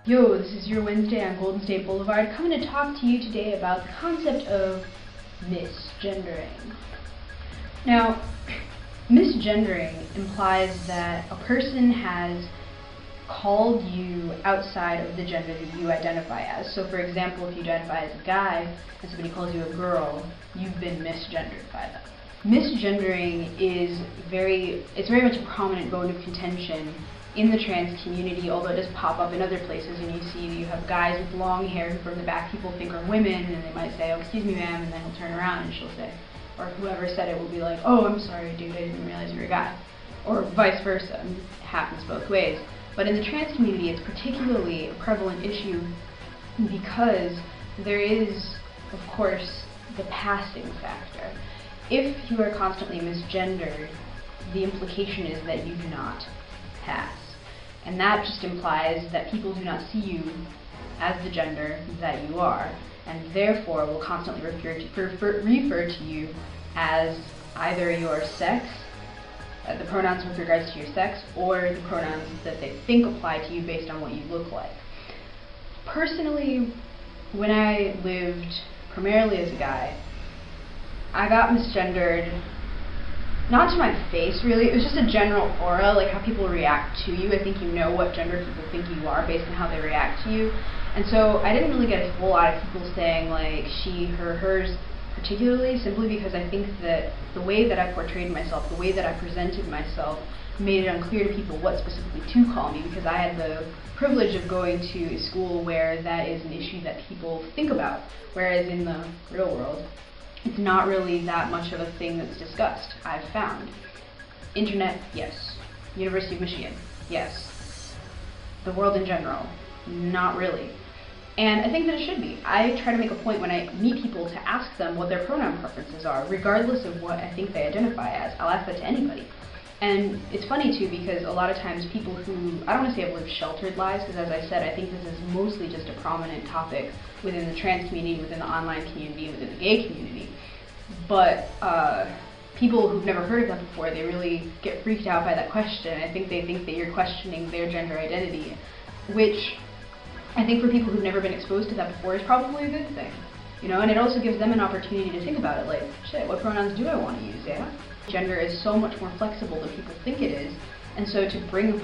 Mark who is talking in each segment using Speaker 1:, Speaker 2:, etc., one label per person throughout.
Speaker 1: Yo, this is your Wednesday on Golden State Boulevard, coming to talk to you today about the concept of misgendering. Now, misgendering implies that a person has called you outside of the gender that you identify as. So for example, if you identify as a guy and somebody calls you a girl, you've been misgendered by them. Misgendering is very much a prominent bone of contention in the trans community, although it does pop up in other places, and you have guys with long hair who from the back people think are women, and they might say, "Oh, excuse me, ma'am," and then he'll turn around and she'll say, or whoever said it will be like, "Oh, I'm sorry, dude, I didn't realize you were a guy," or vice versa. It happens both ways. But in the trans community, it's particularly a prevalent issue because there is, of course, the passing factor. If you are constantly misgendered, the implication is that you do not pass. And that just implies that people do not see you as the gender that you are, and therefore will constantly refer to you as either your sex, the pronouns with regards to your sex, or the pronouns that they think apply to you based on what you look like. Personally, when I lived primarily as a guy, I got misgendered, not to my face really, it was just a general aura, like how people react to you. I think you know what gender people think you are based on how they react to you. And so I didn't really get a whole lot of people saying like she, her, hers, particularly simply because I think that the way that I portrayed myself, the way that I presented myself, made it unclear to people what specifically to call me, because I had the privilege of going to a school where that is an issue that people think about, whereas in the real world, it's not really that much of a thing that's discussed, I've found. Internet, yes. University of Michigan, yes. The world in general, not really. And I think that it should be. I try to make a point when I meet people to ask them what their pronoun preferences are, regardless of what I think they identify as. I'll ask that to anybody. And it's funny too, because a lot of times people who, I don't want to say have lived sheltered lives, because as I said, I think this is mostly just a prominent topic within the trans community, within the online community, within the gay community. But people who've never heard of that before, they really get freaked out by that question. I think they think that you're questioning their gender identity, which I think for people who've never been exposed to that before is probably a good thing. You know, and it also gives them an opportunity to think about it, like, shit, what pronouns do I want to use, yeah? Gender is so much more flexible than people think it is, and so to bring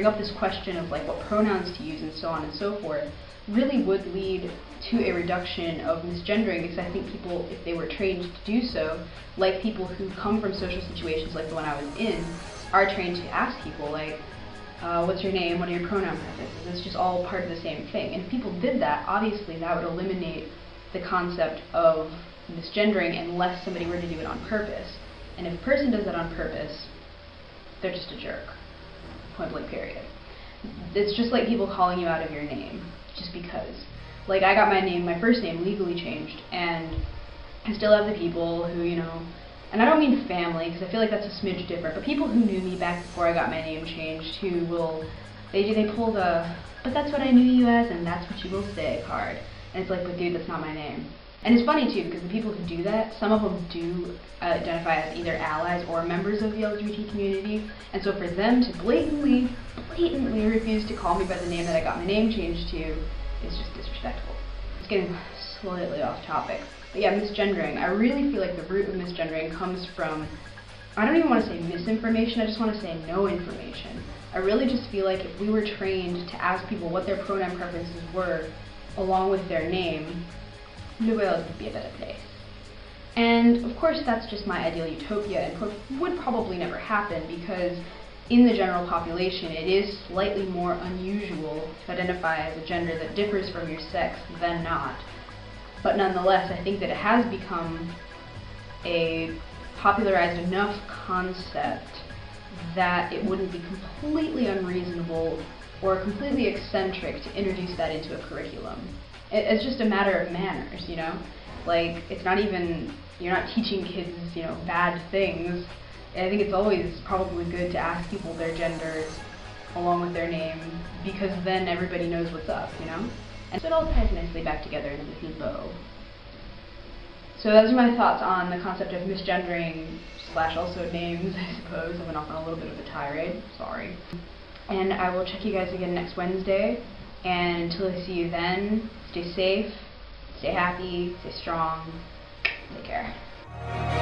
Speaker 1: up this question of like what pronouns to use and so on and so forth really would lead to a reduction of misgendering, because I think people, if they were trained to do so, like people who come from social situations like the one I was in, are trained to ask people like, what's your name, what are your pronoun preferences? It's just all part of the same thing. And if people did that, obviously that would eliminate the concept of misgendering unless somebody were to do it on purpose. And if a person does that on purpose, they're just a jerk. Point blank period. It's just like people calling you out of your name, just because. Like, I got my first name legally changed, and I still have the people who, you know, and I don't mean family, because I feel like that's a smidge different, but people who knew me back before I got my name changed, who will, they pull the, "but that's what I knew you as, and that's what you will say" card. And it's like, but dude, that's not my name. And it's funny too, because the people who do that, some of them do identify as either allies or members of the LGBT community, and so for them to blatantly refuse to call me by the name that I got my name changed to is just disrespectful. It's getting slightly off topic. But yeah, misgendering. I really feel like the root of misgendering comes from, I don't even want to say misinformation, I just want to say no information. I really just feel like if we were trained to ask people what their pronoun preferences were along with their name, the world would be a better place. And of course that's just my ideal utopia and would probably never happen, because in the general population it is slightly more unusual to identify as a gender that differs from your sex than not. But nonetheless, I think that it has become a popularized enough concept that it wouldn't be completely unreasonable or completely eccentric to introduce that into a curriculum. It's just a matter of manners, you know? Like, it's not even, you're not teaching kids, you know, bad things. I think it's always probably good to ask people their genders along with their name, because then everybody knows what's up, you know? And so it all ties nicely back together in a little bow. So those are my thoughts on the concept of misgendering / also names, I suppose. I went off on a little bit of a tirade, sorry. And I will check you guys again next Wednesday. And until I see you then, stay safe, stay happy, stay strong, take care.